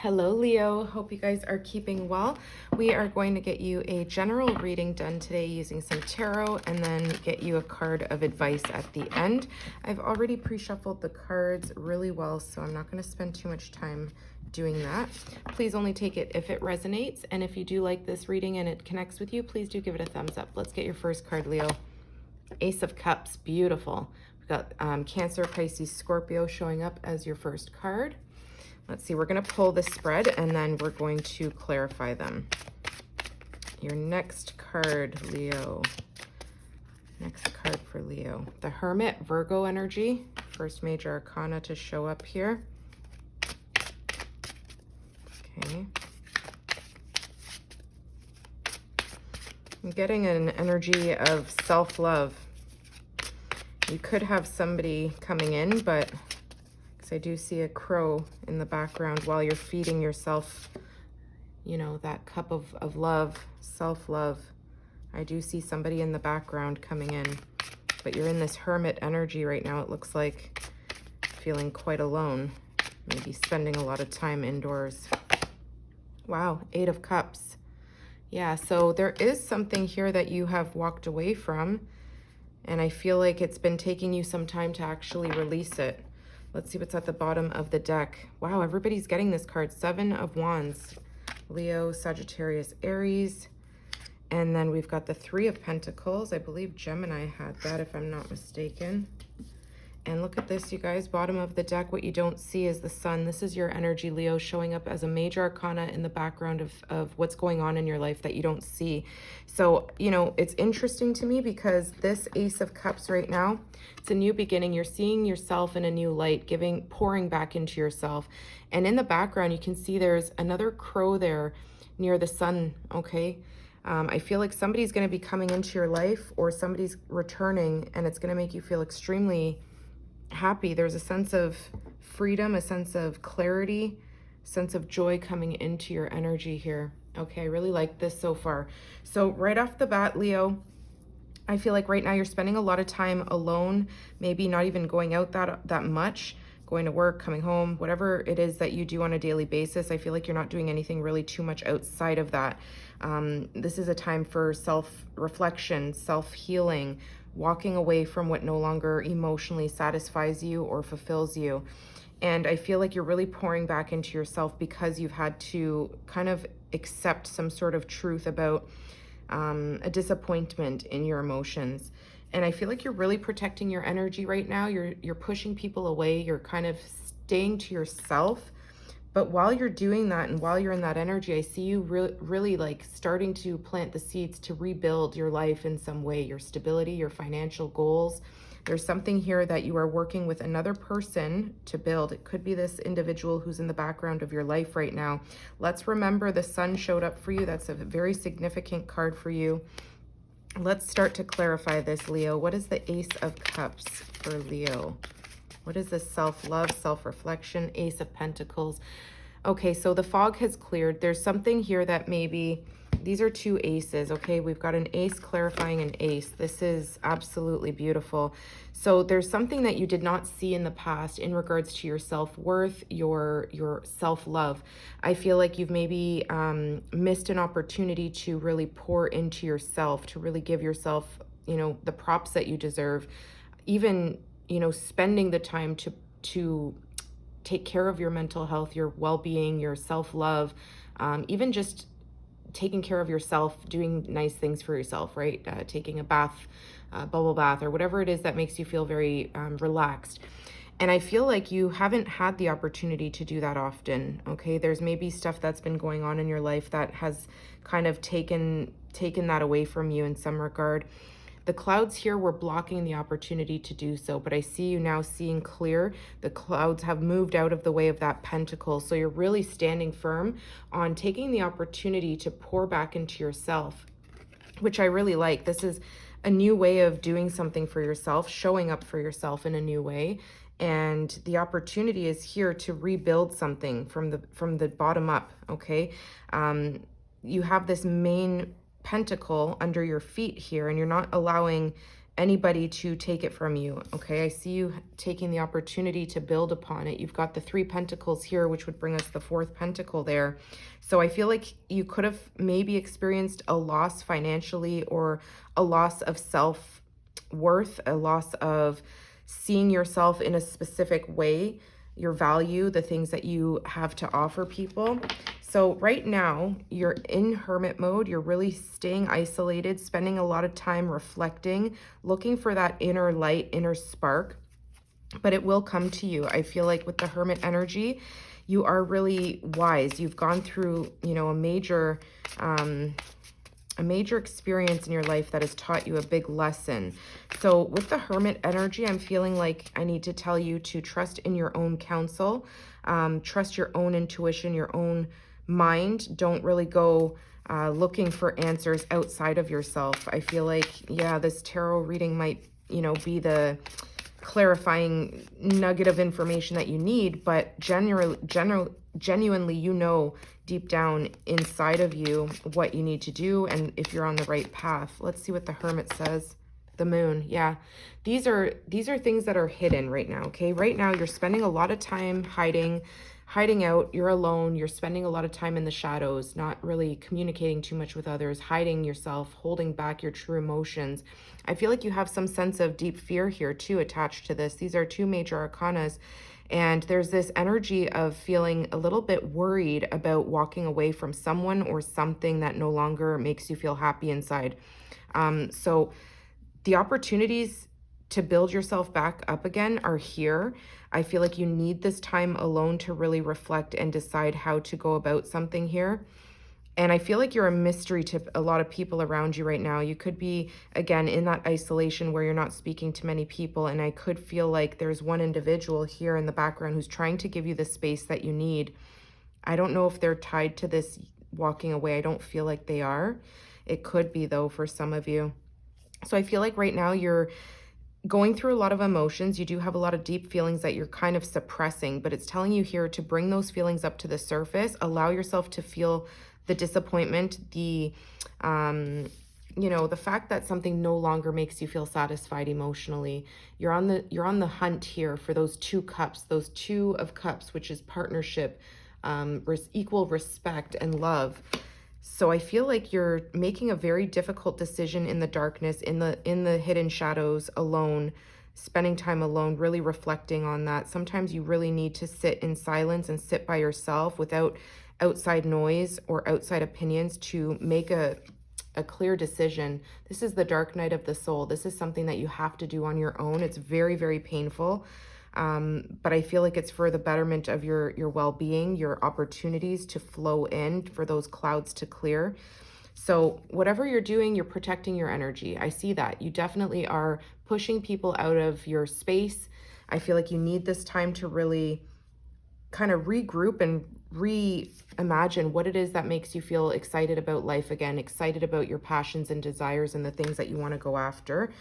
Hello, Leo. Hope you guys are keeping well. We are going to get you a general reading done today using some tarot and then get you a card of advice at the end. I've already pre-shuffled the cards really well, so I'm not going to spend too much time doing that. Please only take it if it resonates, and if you do like this reading and it connects with you, please do give it a thumbs up. Let's get your first card, Leo. Ace of Cups. Beautiful. We've got Cancer, Pisces, Scorpio showing up as your first card. Let's see, we're going to pull the spread and then we're going to clarify them. Your next card, Leo. Next card for Leo. The Hermit, Virgo energy. First major arcana to show up here. Okay. I'm getting an energy of self-love. You could have somebody coming in, but I do see a crow in the background while you're feeding yourself, you know, that cup of love, self-love. I do see somebody in the background coming in, but you're in this hermit energy right now. It looks like feeling quite alone, maybe spending a lot of time indoors. Wow, Eight of Cups. Yeah, so there is something here that you have walked away from, and I feel like it's been taking you some time to actually release it. Let's see what's at the bottom of the deck. Wow, everybody's getting this card. Seven of Wands. Leo, Sagittarius, Aries. And then we've got the Three of Pentacles. I believe Gemini had that, if I'm not mistaken. And look at this, you guys. Bottom of the deck, what you don't see is the sun. This is your energy, Leo, showing up as a major arcana in the background of what's going on in your life that you don't see. So, you know, it's interesting to me because this Ace of Cups right now, it's a new beginning. You're seeing yourself in a new light, pouring back into yourself. And in the background, you can see there's another crow there near the sun, okay? I feel like somebody's going to be coming into your life or somebody's returning, and it's going to make you feel extremely happy. There's a sense of freedom, a sense of clarity, sense of joy coming into your energy here. Okay, I really like this so far. So right off the bat, Leo, I feel like right now you're spending a lot of time alone, maybe not even going out that much, going to work, coming home, whatever it is that you do on a daily basis. I feel like you're not doing anything really too much outside of that. This is a time for self-reflection, self-healing, walking away from what no longer emotionally satisfies you or fulfills you. And I feel like you're really pouring back into yourself because you've had to kind of accept some sort of truth about a disappointment in your emotions. And I feel like you're really protecting your energy right now. You're pushing people away. You're kind of staying to yourself. But while you're doing that and while you're in that energy, I see you really like starting to plant the seeds to rebuild your life in some way, your stability, your financial goals. There's something here that you are working with another person to build. It could be this individual who's in the background of your life right now. Let's remember the sun showed up for you. That's a very significant card for you. Let's start to clarify this, Leo. What is the Ace of Cups for Leo? What is this self-love, self-reflection, Ace of Pentacles? Okay, so the fog has cleared. There's something here that maybe, these are two aces, okay? We've got an ace clarifying an ace. This is absolutely beautiful. So there's something that you did not see in the past in regards to your self-worth, your self-love. I feel like you've maybe missed an opportunity to really pour into yourself, to really give yourself, you know, the props that you deserve. Even, you know, spending the time to take care of your mental health, your well-being, your self-love, even just taking care of yourself, doing nice things for yourself, right? Taking a bath, bubble bath, or whatever it is that makes you feel very relaxed. And I feel like you haven't had the opportunity to do that often, okay? There's maybe stuff that's been going on in your life that has kind of taken that away from you in some regard. The clouds here were blocking the opportunity to do so, but I see you now seeing clear. The clouds have moved out of the way of that pentacle, so you're really standing firm on taking the opportunity to pour back into yourself, which I really like. This is a new way of doing something for yourself, showing up for yourself in a new way, and the opportunity is here to rebuild something from the bottom up, okay? You have this main pentacle under your feet here, and you're not allowing anybody to take it from you, okay? I see you taking the opportunity to build upon it. You've got the 3 Pentacles here, which would bring us the 4th Pentacle there. So I feel like you could have maybe experienced a loss financially, or a loss of self-worth, a loss of seeing yourself in a specific way, your value, the things that you have to offer people. So right now, you're in hermit mode. You're really staying isolated, spending a lot of time reflecting, looking for that inner light, inner spark, but it will come to you. I feel like with the hermit energy, you are really wise. You've gone through, you know, a major experience in your life that has taught you a big lesson. So with the hermit energy, I'm feeling like I need to tell you to trust in your own counsel, trust your own intuition, your own mind. Don't really go looking for answers outside of yourself. I feel like, yeah, this tarot reading might, you know, be the clarifying nugget of information that you need, but genuinely, you know, deep down inside of you what you need to do and if you're on the right path. Let's see what the Hermit says. The Moon. Yeah, these are things that are hidden right now. Okay, right now you're spending a lot of time hiding out. You're alone. You're spending a lot of time in the shadows, not really communicating too much with others, hiding yourself, holding back your true emotions. I feel like you have some sense of deep fear here too attached to this. These are 2 major arcanas. And there's this energy of feeling a little bit worried about walking away from someone or something that no longer makes you feel happy inside. So the opportunities to build yourself back up again are here. I feel like you need this time alone to really reflect and decide how to go about something here. And I feel like you're a mystery to a lot of people around you right now. You could be, again, in that isolation where you're not speaking to many people. And I could feel like there's one individual here in the background who's trying to give you the space that you need. I don't know if they're tied to this walking away. I don't feel like they are. It could be, though, for some of you. So I feel like right now you're going through a lot of emotions. You do have a lot of deep feelings that you're kind of suppressing, but it's telling you here to bring those feelings up to the surface. Allow yourself to feel the disappointment, the, you know, the fact that something no longer makes you feel satisfied emotionally. You're on the hunt here for those 2 cups, those 2 of cups, which is partnership, equal respect and love. So I feel like you're making a very difficult decision in the darkness, in the hidden shadows, alone, spending time alone, really reflecting on that. Sometimes you really need to sit in silence and sit by yourself without outside noise or outside opinions to make a clear decision. This is the dark night of the soul. This is something that you have to do on your own. It's very, very painful. But I feel like it's for the betterment of your well-being, your opportunities to flow in, for those clouds to clear. So whatever you're doing, you're protecting your energy. I see that. You definitely are pushing people out of your space. I feel like you need this time to really kind of regroup and reimagine what it is that makes you feel excited about life again, excited about your passions and desires and the things that you want to go after.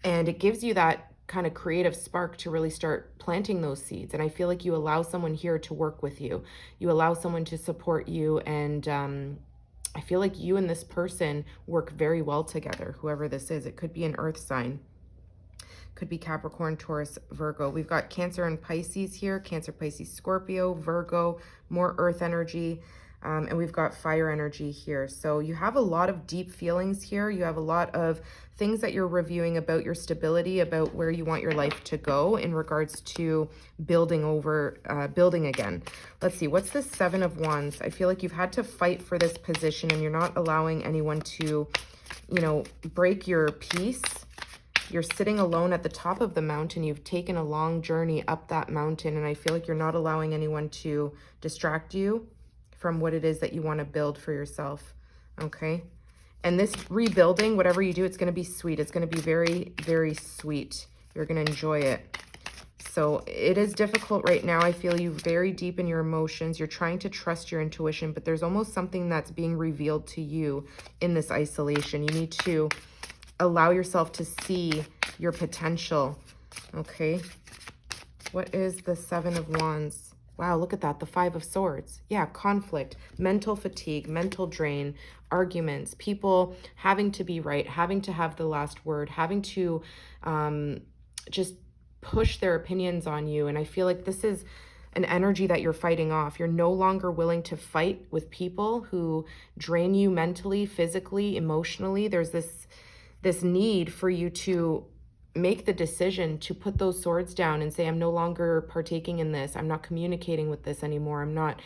And it gives you that kind of creative spark to really start planting those seeds. And I feel like you allow someone here to work with you. You allow someone to support you. And I feel like you and this person work very well together, whoever this is. It could be an earth sign. Could be Capricorn, Taurus, Virgo. We've got Cancer and Pisces here. Cancer, Pisces, Scorpio, Virgo, more earth energy. And we've got fire energy here. So you have a lot of deep feelings here. You have a lot of things that you're reviewing about your stability, about where you want your life to go in regards to building again. Let's see, what's the 7 of Wands? I feel like you've had to fight for this position and you're not allowing anyone to, you know, break your peace. You're sitting alone at the top of the mountain. You've taken a long journey up that mountain, and I feel like you're not allowing anyone to distract you from what it is that you want to build for yourself, okay? And this rebuilding, whatever you do, it's going to be sweet. It's going to be very, very sweet. You're going to enjoy it. So it is difficult right now. I feel you very deep in your emotions. You're trying to trust your intuition, but there's almost something that's being revealed to you in this isolation. You need to allow yourself to see your potential, okay? What is the 7 of Wands? Wow, look at that. The Five of Swords. Yeah, conflict, mental fatigue, mental drain, arguments, people having to be right, having to have the last word, having to just push their opinions on you. And I feel like this is an energy that you're fighting off. You're no longer willing to fight with people who drain you mentally, physically, emotionally. There's this need for you to make the decision to put those swords down and say, I'm no longer partaking in this. I'm not communicating with this anymore. I'm not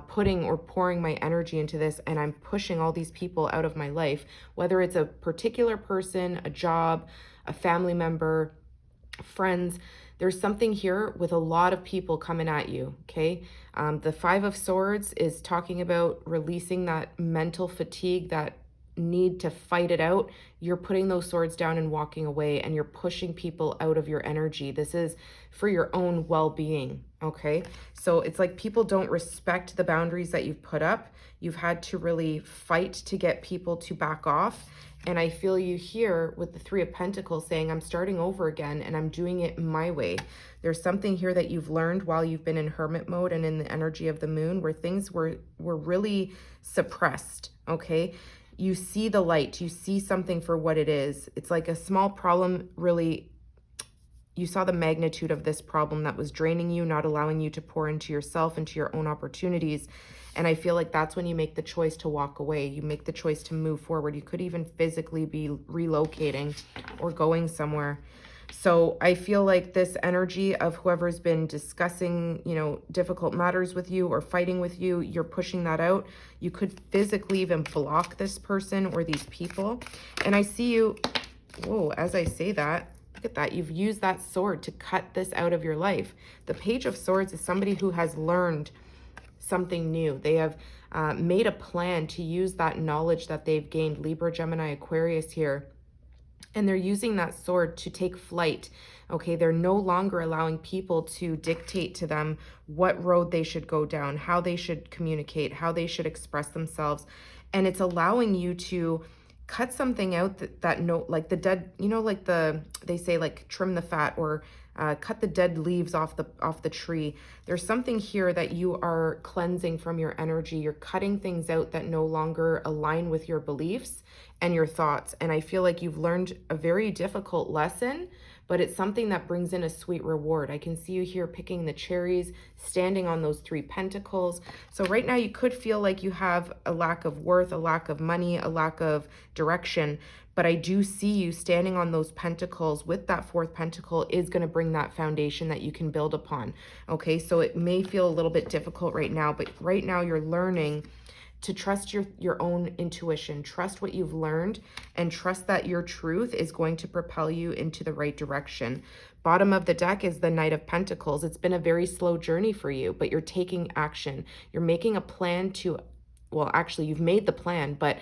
putting or pouring my energy into this, and I'm pushing all these people out of my life, whether it's a particular person, a job, a family member, friends. There's something here with a lot of people coming at you, okay? The Five of Swords is talking about releasing that mental fatigue, that need to fight it out. You're putting those swords down and walking away, and you're pushing people out of your energy. This is for your own well-being, okay? So it's like people don't respect the boundaries that you've put up. You've had to really fight to get people to back off. And I feel you here with the Three of Pentacles saying, I'm starting over again and I'm doing it my way. There's something here that you've learned while you've been in hermit mode and in the energy of the moon, where things were really suppressed, okay? You see the light, you see something for what it is. It's like a small problem, really. You saw the magnitude of this problem that was draining you, not allowing you to pour into yourself, into your own opportunities. And I feel like that's when you make the choice to walk away. You make the choice to move forward. You could even physically be relocating or going somewhere. So I feel like this energy of whoever's been discussing, you know, difficult matters with you or fighting with you, you're pushing that out. You could physically even block this person or these people. And I see you, whoa, as I say that, look at that. You've used that sword to cut this out of your life. The Page of Swords is somebody who has learned something new. They have made a plan to use that knowledge that they've gained. Libra, Gemini, Aquarius here. And they're using that sword to take flight. Okay, they're no longer allowing people to dictate to them what road they should go down, how they should communicate, how they should express themselves. And it's allowing you to cut something out that no, like the dead, you know, like they say like trim the fat, or cut the dead leaves off the tree. There's something here that you are cleansing from your energy. You're cutting things out that no longer align with your beliefs and your thoughts. And I feel like you've learned a very difficult lesson, but it's something that brings in a sweet reward. I can see you here picking the cherries, standing on those Three Pentacles. So right now you could feel like you have a lack of worth, a lack of money, a lack of direction. But I do see you standing on those pentacles with that fourth pentacle is going to bring that foundation that you can build upon. Okay, so it may feel a little bit difficult right now, but right now you're learning to trust your own intuition, trust what you've learned, and trust that your truth is going to propel you into the right direction. Bottom of the deck is the Knight of Pentacles. It's been a very slow journey for you, but you're taking action. You're making a plan to, well, actually you've made the plan, but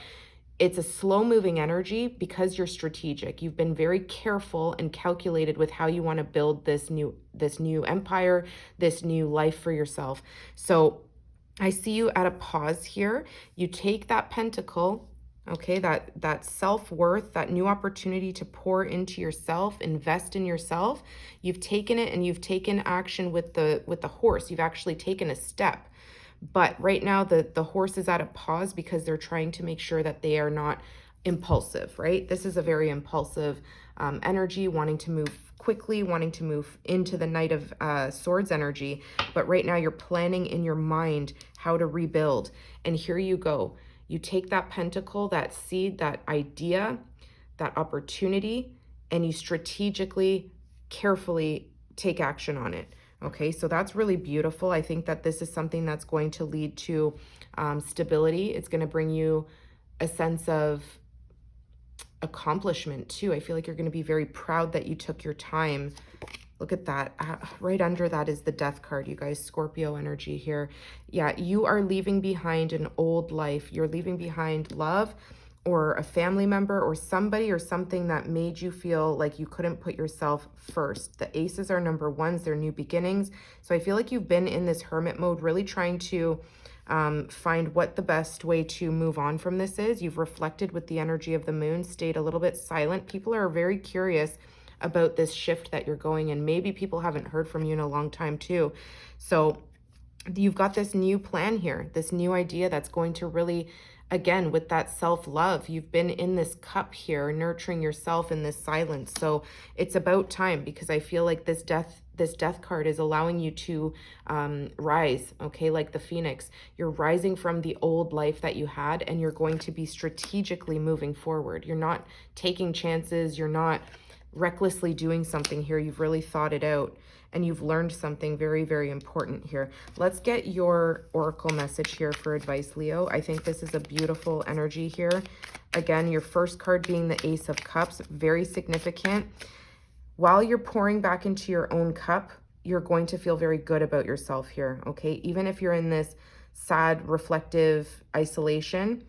it's a slow moving energy because you're strategic. You've been very careful and calculated with how you want to build this new empire, this new life for yourself. So I see you at a pause here. You take that pentacle, okay, that self-worth, that new opportunity to pour into yourself, invest in yourself. You've taken it and you've taken action with the horse. You've actually taken a step. But right now the horse is at a pause because they're trying to make sure that they are not impulsive, right? This is a very impulsive energy, wanting to move quickly, wanting to move into the Knight of Swords energy. But right now you're planning in your mind how to rebuild. And here you go. You take that pentacle, that seed, that idea, that opportunity, and you strategically, carefully take action on it. Okay, so that's really beautiful. I think that this is something that's going to lead to stability. It's going to bring you a sense of accomplishment too. I feel like you're going to be very proud that you took your time. Look at that. Right under that is the Death card, you guys. Scorpio energy here. Yeah, you are leaving behind an old life. You're leaving behind love, or a family member, or somebody or something that made you feel like you couldn't put yourself first. The aces are number ones, they're new beginnings. So I feel like you've been in this hermit mode, really trying to find what the best way to move on from this is. You've reflected with the energy of the moon, stayed a little bit silent. People are very curious about this shift that you're going in. Maybe people haven't heard from you in a long time too. So you've got this new plan here, this new idea that's going to really, again, with that self-love, you've been in this cup here, nurturing yourself in this silence. So it's about time, because I feel like this death card is allowing you to rise, okay? Like the phoenix, you're rising from the old life that you had, and you're going to be strategically moving forward. You're not taking chances. You're not recklessly doing something here. You've really thought it out, and you've learned something very, very important here. Let's get your oracle message here for advice, Leo. I think this is a beautiful energy here. Again, your first card being the Ace of Cups, very significant. While you're pouring back into your own cup, you're going to feel very good about yourself here, okay? Even if you're in this sad, reflective isolation,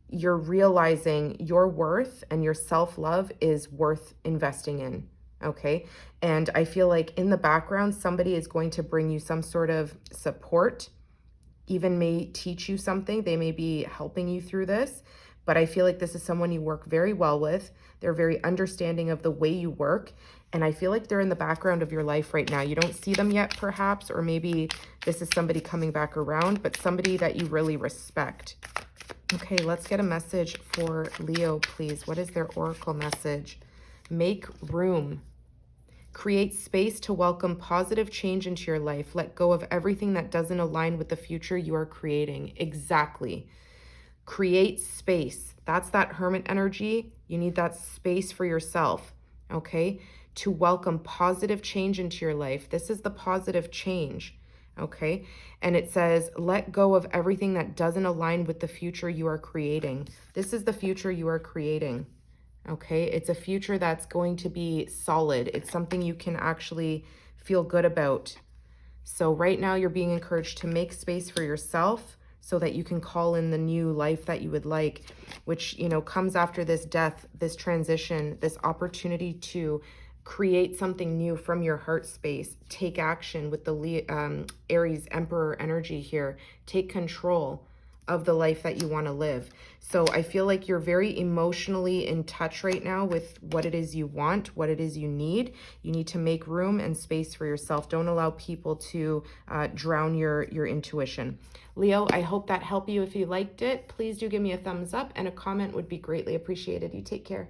you're realizing your worth and your self-love is worth investing in, okay? And I feel like in the background, somebody is going to bring you some sort of support, even may teach you something. They may be helping you through this, but I feel like this is someone you work very well with. They're very understanding of the way you work. And I feel like they're in the background of your life right now. You don't see them yet, perhaps, or maybe this is somebody coming back around, but somebody that you really respect. Okay, let's get a message for Leo, please. What is their oracle message? Make room. Create space to welcome positive change into your life. Let go of everything that doesn't align with the future you are creating. Exactly. Create space. That's that Hermit energy. You need that space for yourself, okay? To welcome positive change into your life. This is the positive change, okay? And it says, let go of everything that doesn't align with the future you are creating. This is the future you are creating, okay? It's a future that's going to be solid. It's something you can actually feel good about. So right now you're being encouraged to make space for yourself so that you can call in the new life that you would like, which, you know, comes after this death, this transition, this opportunity to create something new from your heart space. Take action with the Aries Emperor energy here. Take control of the life that you want to live. So I feel like you're very emotionally in touch right now with what it is you want, what it is you need. You need to make room and space for yourself. Don't allow people to drown your intuition. Leo, I hope that helped you. If you liked it, please do give me a thumbs up, and a comment would be greatly appreciated. You take care.